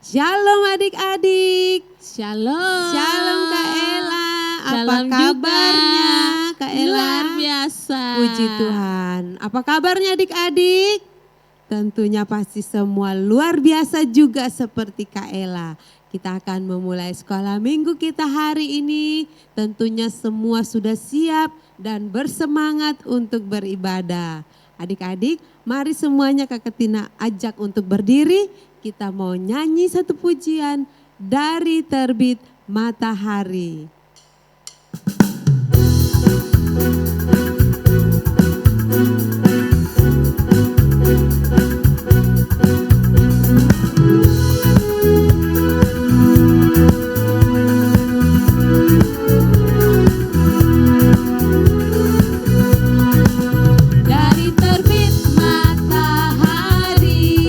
Shalom adik-adik. Shalom. Shalom Kak Ella. Apa Shalom kabarnya juga. Kak Ella? Luar biasa. Puji Tuhan. Apa kabarnya adik-adik? Tentunya pasti semua luar biasa juga seperti Kak Ella. Kita akan memulai sekolah minggu kita hari ini. Tentunya semua sudah siap dan bersemangat untuk beribadah. Adik-adik, mari semuanya Kakak Tina ajak untuk berdiri. Kita mau nyanyi satu pujian dari terbit matahari. Dari terbit matahari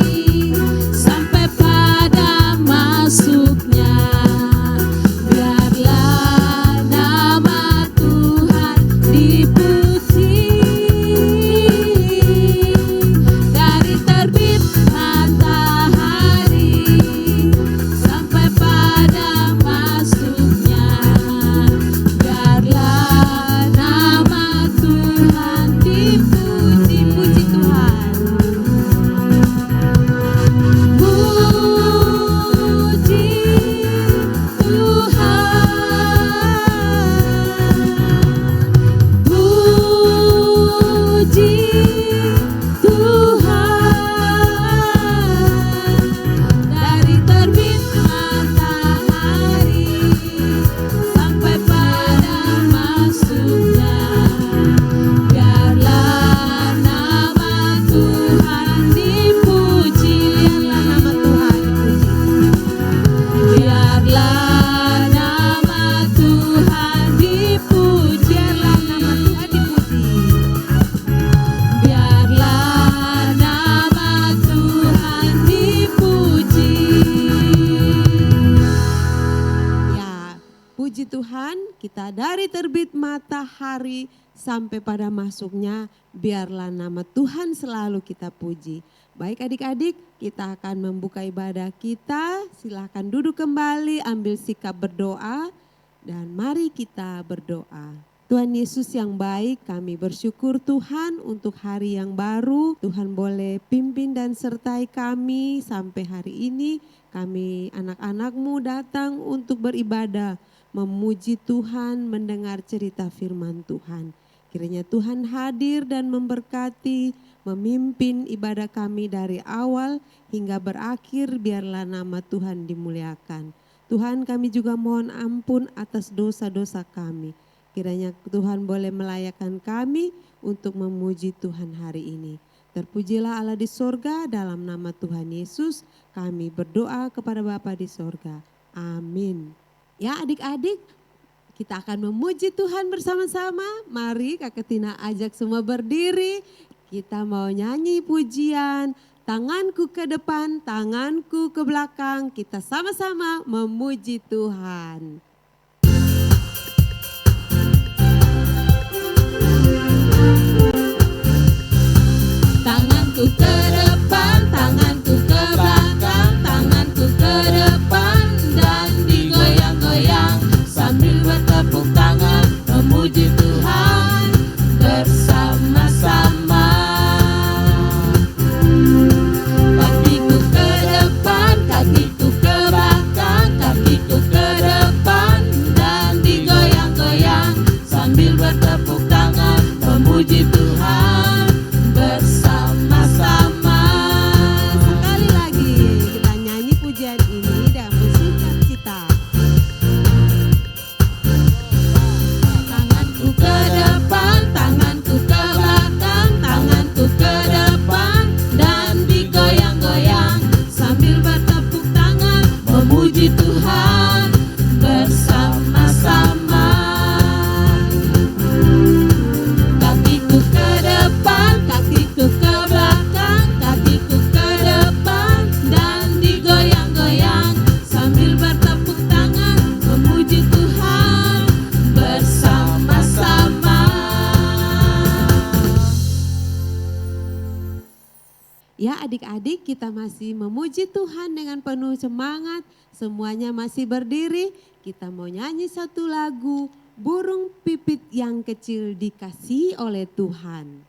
sampai pada masuknya, biarlah nama Tuhan dipuji. Dari terbit matahari sampai pada masuknya, biarlah nama Tuhan dipuji. Puji Tuhan. Puji Tuhan. Puji Tuhan. Dari terbit matahari sampai pada masuknya, biarlah nama Tuhan dipuji. Biarlah nama Tuhan dipuji. Biarlah nama Tuhan dipuji. Ya, puji Tuhan, kita dari terbit matahari sampai pada masuknya, biarlah nama Tuhan selalu kita puji. Baik adik-adik, kita akan membuka ibadah kita. Silahkan duduk kembali, ambil sikap berdoa, dan mari kita berdoa. Tuhan Yesus yang baik, kami bersyukur Tuhan untuk hari yang baru. Tuhan boleh pimpin dan sertai kami sampai hari ini. Kami anak-anak-Mu datang untuk beribadah, memuji Tuhan, mendengar cerita firman Tuhan. Kiranya Tuhan hadir dan memberkati, memimpin ibadah kami dari awal hingga berakhir, biarlah nama Tuhan dimuliakan. Tuhan, kami juga mohon ampun atas dosa-dosa kami. Kiranya Tuhan boleh melayakkan kami untuk memuji Tuhan hari ini. Terpujilah Allah di sorga, dalam nama Tuhan Yesus kami berdoa kepada Bapa di sorga. Amin. Ya adik-adik, kita akan memuji Tuhan bersama-sama. Mari Kakak Tina ajak semua berdiri. Kita mau nyanyi pujian. Tanganku ke depan, tanganku ke belakang. Kita sama-sama memuji Tuhan. Tanganku ke depan, tanganku ke belakang, tanganku ke depan dan digoyang-goyang sambil bertepuk tangan memuji Tuhan bersama-sama. Kakiku ke depan, kakiku ke belakang, kakiku ke depan adik-adik kita masih memuji Tuhan dengan penuh semangat. Semuanya masih berdiri. Kita mau nyanyi satu lagu, Burung Pipit yang Kecil Dikasihi oleh Tuhan.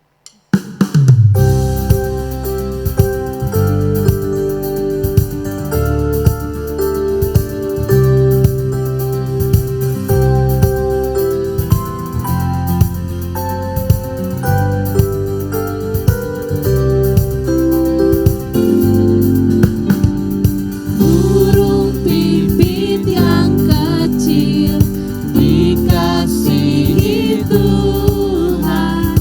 Burung pipit yang kecil dikasihi Tuhan,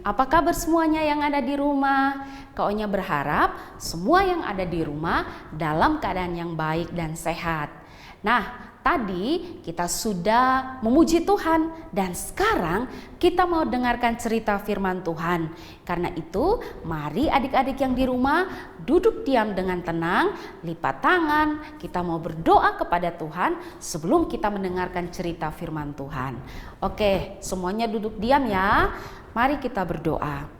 Apa kabar semuanya yang ada di rumah? Kak Onya berharap semua yang ada di rumah dalam keadaan yang baik dan sehat. Nah, tadi kita sudah memuji Tuhan dan sekarang kita mau dengarkan cerita firman Tuhan. Karena itu, mari adik-adik yang di rumah duduk diam dengan tenang, lipat tangan, kita mau berdoa kepada Tuhan sebelum kita mendengarkan cerita firman Tuhan. Oke, semuanya duduk diam ya. Mari kita berdoa.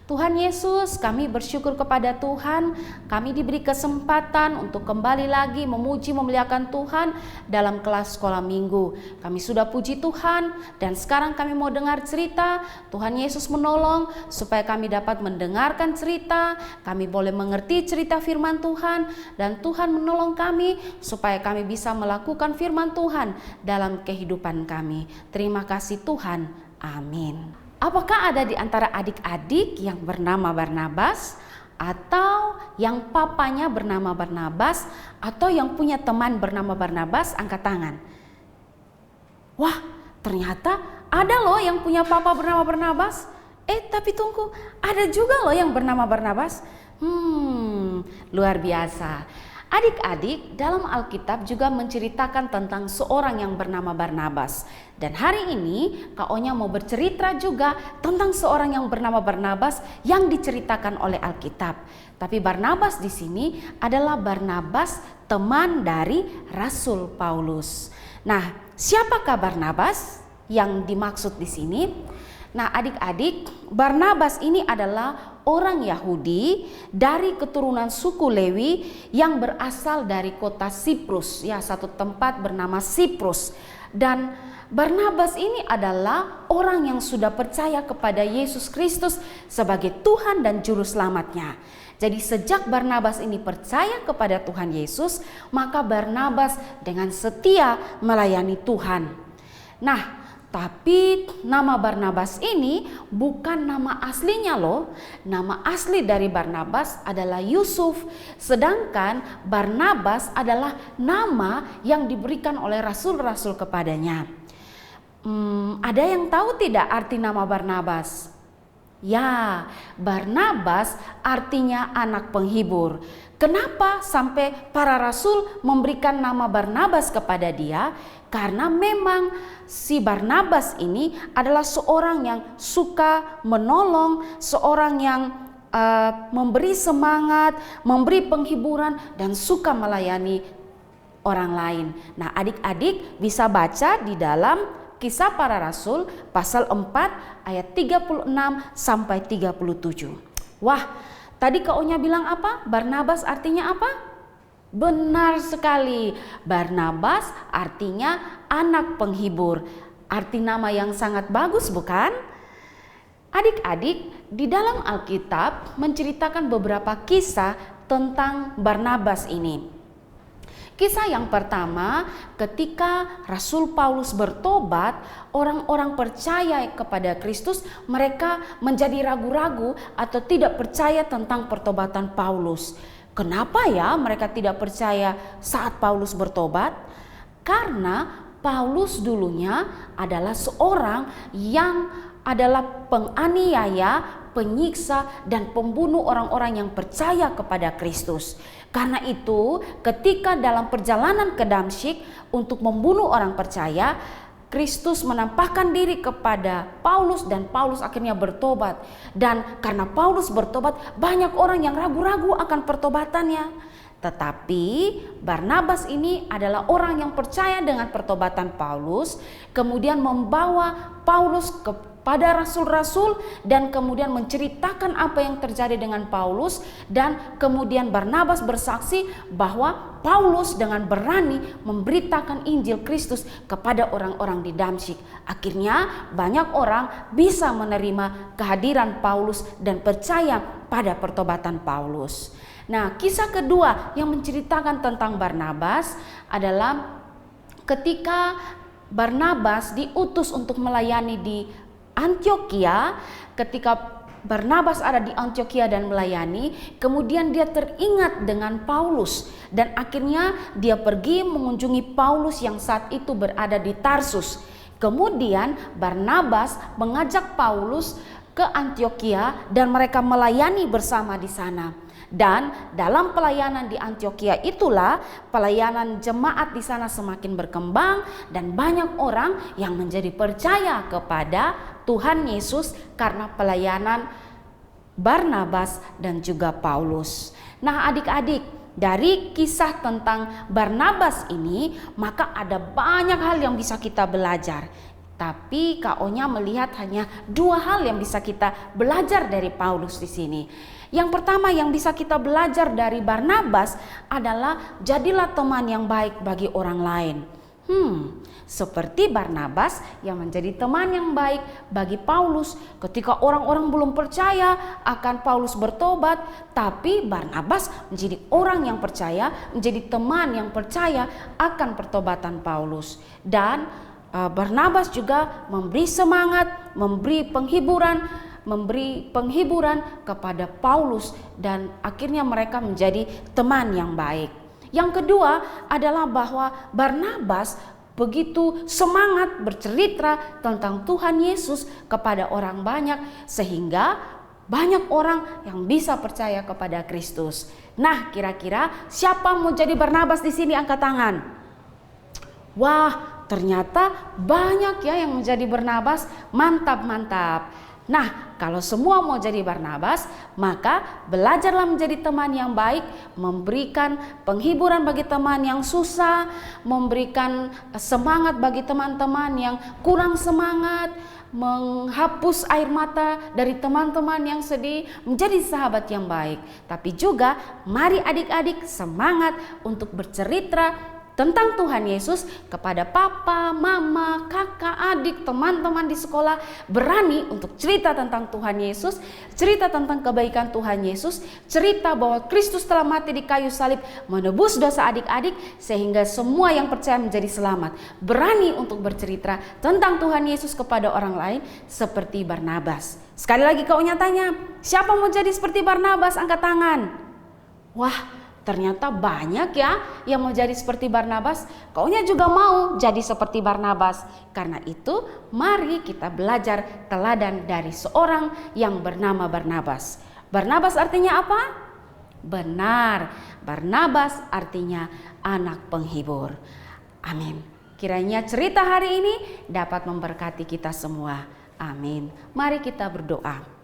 Tuhan Yesus, kami bersyukur kepada Tuhan, kami diberi kesempatan untuk kembali lagi memuji memuliakan Tuhan dalam kelas sekolah minggu. Kami sudah puji Tuhan dan sekarang kami mau dengar cerita. Tuhan Yesus menolong supaya kami dapat mendengarkan cerita, kami boleh mengerti cerita firman Tuhan, dan Tuhan menolong kami supaya kami bisa melakukan firman Tuhan dalam kehidupan kami. Terima kasih Tuhan, amin. Apakah ada di antara adik-adik yang bernama Barnabas, atau yang papanya bernama Barnabas, atau yang punya teman bernama Barnabas? Angkat tangan. Wah, ternyata ada loh yang punya papa bernama Barnabas. Tapi tunggu, ada juga loh yang bernama Barnabas. Luar biasa. Adik-adik, dalam Alkitab juga menceritakan tentang seorang yang bernama Barnabas. Dan hari ini Kak Onya mau bercerita juga tentang seorang yang bernama Barnabas yang diceritakan oleh Alkitab. Tapi Barnabas di sini adalah Barnabas, teman dari Rasul Paulus. Nah, siapakah Barnabas yang dimaksud di sini? Nah, adik-adik, Barnabas ini adalah orang Yahudi dari keturunan suku Lewi yang berasal dari kota Siprus, ya, satu tempat bernama Siprus. Dan Barnabas ini adalah orang yang sudah percaya kepada Yesus Kristus sebagai Tuhan dan Juru Selamatnya. Jadi sejak Barnabas ini percaya kepada Tuhan Yesus, maka Barnabas dengan setia melayani Tuhan. Nah, tapi nama Barnabas ini bukan nama aslinya loh. Nama asli dari Barnabas adalah Yusuf. Sedangkan Barnabas adalah nama yang diberikan oleh rasul-rasul kepadanya. Ada yang tahu tidak arti nama Barnabas? Ya, Barnabas artinya anak penghibur. Kenapa sampai para rasul memberikan nama Barnabas kepada dia? Karena memang si Barnabas ini adalah seorang yang suka menolong, seorang yang memberi semangat, memberi penghiburan, dan suka melayani orang lain. Nah, adik-adik bisa baca di dalam Kisah Para Rasul pasal 4 ayat 36 sampai 37. Wah, tadi Kak Onya bilang apa? Barnabas artinya apa? Benar sekali, Barnabas artinya anak penghibur. Arti nama yang sangat bagus, bukan? Adik-adik, di dalam Alkitab menceritakan beberapa kisah tentang Barnabas ini. Kisah yang pertama, ketika Rasul Paulus bertobat, orang-orang percaya kepada Kristus, mereka menjadi ragu-ragu atau tidak percaya tentang pertobatan Paulus. Kenapa ya mereka tidak percaya saat Paulus bertobat? Karena Paulus dulunya adalah seorang yang adalah penganiaya, penyiksa, dan pembunuh orang-orang yang percaya kepada Kristus. Karena itu, ketika dalam perjalanan ke Damsyik untuk membunuh orang percaya, Kristus menampakkan diri kepada Paulus dan Paulus akhirnya bertobat. Dan karena Paulus bertobat, banyak orang yang ragu-ragu akan pertobatannya. Tetapi Barnabas ini adalah orang yang percaya dengan pertobatan Paulus, kemudian membawa Paulus kepada rasul-rasul dan kemudian menceritakan apa yang terjadi dengan Paulus, dan kemudian Barnabas bersaksi bahwa Paulus dengan berani memberitakan Injil Kristus kepada orang-orang di Damsyik. Akhirnya banyak orang bisa menerima kehadiran Paulus dan percaya pada pertobatan Paulus. Nah, kisah kedua yang menceritakan tentang Barnabas adalah ketika Barnabas diutus untuk melayani di Antioquia. Ketika Barnabas ada di Antioquia dan melayani, kemudian dia teringat dengan Paulus dan akhirnya dia pergi mengunjungi Paulus yang saat itu berada di Tarsus. Kemudian Barnabas mengajak Paulus ke Antiokhia dan mereka melayani bersama di sana. Dan dalam pelayanan di Antiokhia itulah pelayanan jemaat di sana semakin berkembang dan banyak orang yang menjadi percaya kepada Tuhan Yesus karena pelayanan Barnabas dan juga Paulus. Nah, adik-adik, dari kisah tentang Barnabas ini maka ada banyak hal yang bisa kita belajar. Tapi Kak Onya melihat hanya 2 hal yang bisa kita belajar dari Paulus di sini. Yang pertama yang bisa kita belajar dari Barnabas adalah jadilah teman yang baik bagi orang lain. Seperti Barnabas yang menjadi teman yang baik bagi Paulus ketika orang-orang belum percaya akan Paulus bertobat, tapi Barnabas menjadi orang yang percaya, menjadi teman yang percaya akan pertobatan Paulus. Dan Barnabas juga memberi semangat, memberi penghiburan kepada Paulus dan akhirnya mereka menjadi teman yang baik. Yang kedua adalah bahwa Barnabas begitu semangat bercerita tentang Tuhan Yesus kepada orang banyak sehingga banyak orang yang bisa percaya kepada Kristus. Nah, kira-kira siapa mau jadi Barnabas di sini? Angkat tangan. Wah, ternyata banyak ya yang menjadi Barnabas. Mantap. Nah, kalau semua mau jadi Barnabas, maka belajarlah menjadi teman yang baik, memberikan penghiburan bagi teman yang susah, memberikan semangat bagi teman-teman yang kurang semangat, menghapus air mata dari teman-teman yang sedih, menjadi sahabat yang baik. Tapi juga mari adik-adik semangat untuk bercerita tentang Tuhan Yesus kepada papa, mama, kakak, adik, teman-teman di sekolah. Berani untuk cerita tentang Tuhan Yesus, cerita tentang kebaikan Tuhan Yesus, cerita bahwa Kristus telah mati di kayu salib menebus dosa adik-adik sehingga semua yang percaya menjadi selamat. Berani untuk bercerita tentang Tuhan Yesus kepada orang lain seperti Barnabas. Sekali lagi kau nyatanya, siapa mau jadi seperti Barnabas? Angkat tangan. Wah, ternyata banyak ya yang mau jadi seperti Barnabas. Kaunya juga mau jadi seperti Barnabas. Karena itu mari kita belajar teladan dari seorang yang bernama Barnabas. Barnabas artinya apa? Benar, Barnabas artinya anak penghibur. Amin. Kiranya cerita hari ini dapat memberkati kita semua. Amin. Mari kita berdoa.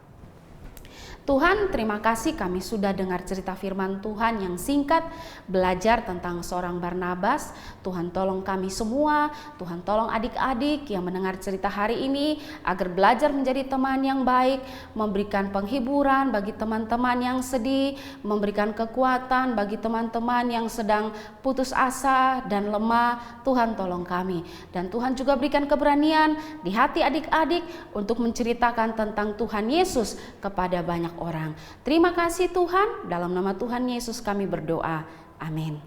Tuhan, terima kasih kami sudah dengar cerita firman Tuhan yang singkat, belajar tentang seorang Barnabas. Tuhan tolong kami semua, Tuhan tolong adik-adik yang mendengar cerita hari ini agar belajar menjadi teman yang baik, memberikan penghiburan bagi teman-teman yang sedih, memberikan kekuatan bagi teman-teman yang sedang putus asa dan lemah. Tuhan tolong kami, dan Tuhan juga berikan keberanian di hati adik-adik untuk menceritakan tentang Tuhan Yesus kepada banyak orang. Terima kasih Tuhan, dalam nama Tuhan Yesus kami berdoa. Amin.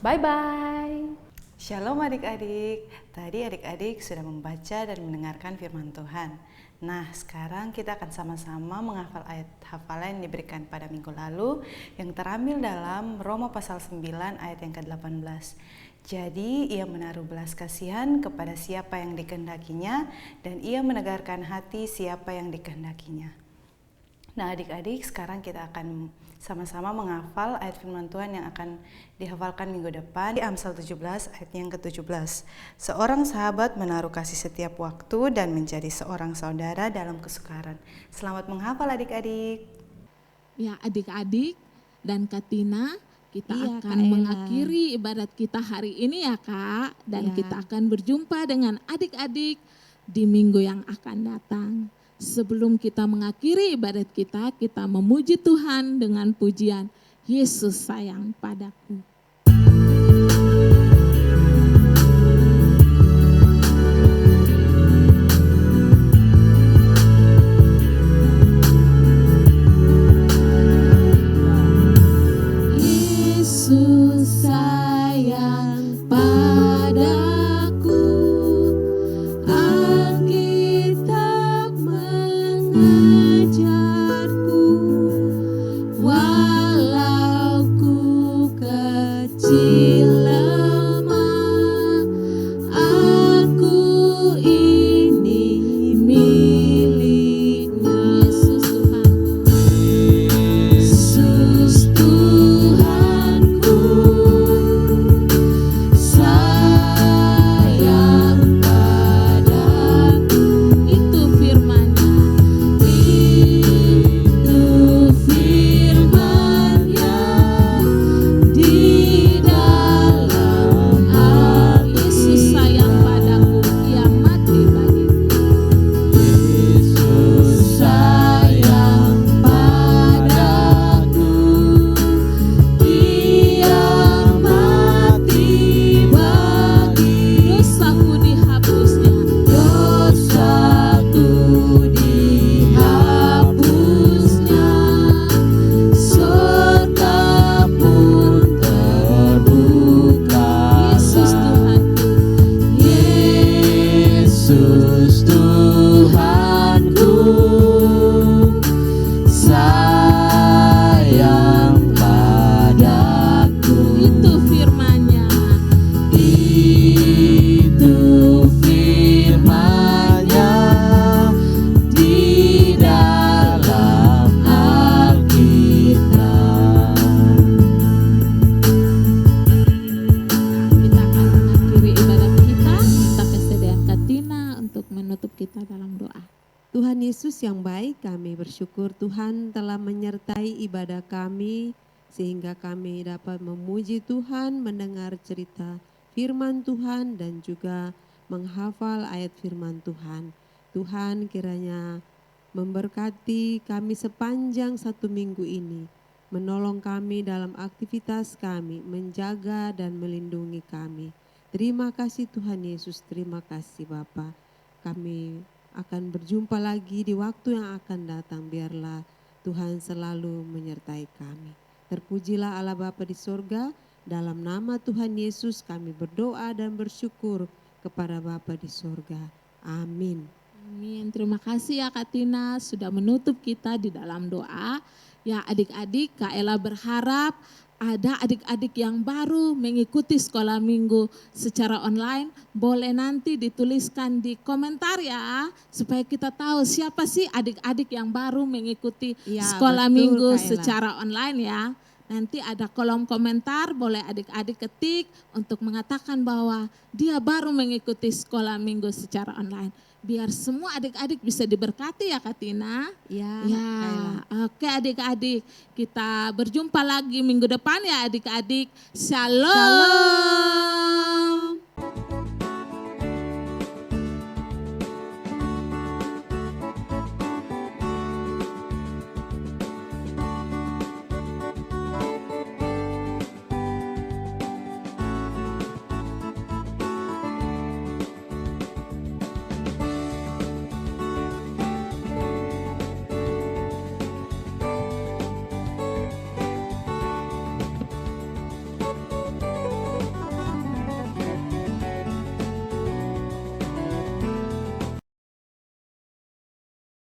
Bye-bye. Shalom adik-adik. Tadi adik-adik sudah membaca dan mendengarkan firman Tuhan. Nah, sekarang kita akan sama-sama menghafal ayat hafalan yang diberikan pada minggu lalu yang terambil dalam Roma pasal 9 ayat yang ke-18. Jadi ia menaruh belas kasihan kepada siapa yang dikehendakinya dan ia menegarkan hati siapa yang dikehendakinya. Nah adik-adik, sekarang kita akan sama-sama menghafal ayat firman Tuhan yang akan dihafalkan minggu depan di Amsal 17 ayat yang ke-17. Seorang sahabat menaruh kasih setiap waktu dan menjadi seorang saudara dalam kesukaran. Selamat menghafal adik-adik. Ya adik-adik dan Kak Tina, kita Iya, akan Kak Ella. mengakhiri ibadat kita hari ini ya Kak. Dan Ya. kita akan berjumpa dengan adik-adik di minggu yang akan datang. Sebelum kita mengakhiri ibadat kita memuji Tuhan dengan pujian Yesus sayang padaku. Yesus sayang padaku, Alkitab mengajarku, walau ku Yesus yang baik, kami bersyukur Tuhan telah menyertai ibadah kami sehingga kami dapat memuji Tuhan, mendengar cerita firman Tuhan dan juga menghafal ayat firman Tuhan. Tuhan kiranya memberkati kami sepanjang 1 minggu ini, menolong kami dalam aktivitas kami, menjaga dan melindungi kami. Terima kasih Tuhan Yesus, terima kasih Bapa. Kami akan berjumpa lagi di waktu yang akan datang. Biarlah Tuhan selalu menyertai kami. Terpujilah Allah Bapa di sorga. Dalam nama Tuhan Yesus kami berdoa dan bersyukur kepada Bapa di sorga. Amin. Amin. Terima kasih ya Kak Tina sudah menutup kita di dalam doa. Ya adik-adik, Kak Ella berharap ada adik-adik yang baru mengikuti sekolah minggu secara online. Boleh nanti dituliskan di komentar ya, supaya kita tahu siapa sih adik-adik yang baru mengikuti Ya, sekolah betul, minggu Kak Ella. secara online ya. Nanti ada kolom komentar, boleh adik-adik ketik untuk mengatakan bahwa dia baru mengikuti sekolah minggu secara online. Biar semua adik-adik bisa diberkati ya Kak Tina. Ya, Ya, Kak Ella. oke adik-adik. Kita berjumpa lagi minggu depan ya adik-adik. Shalom. Shalom.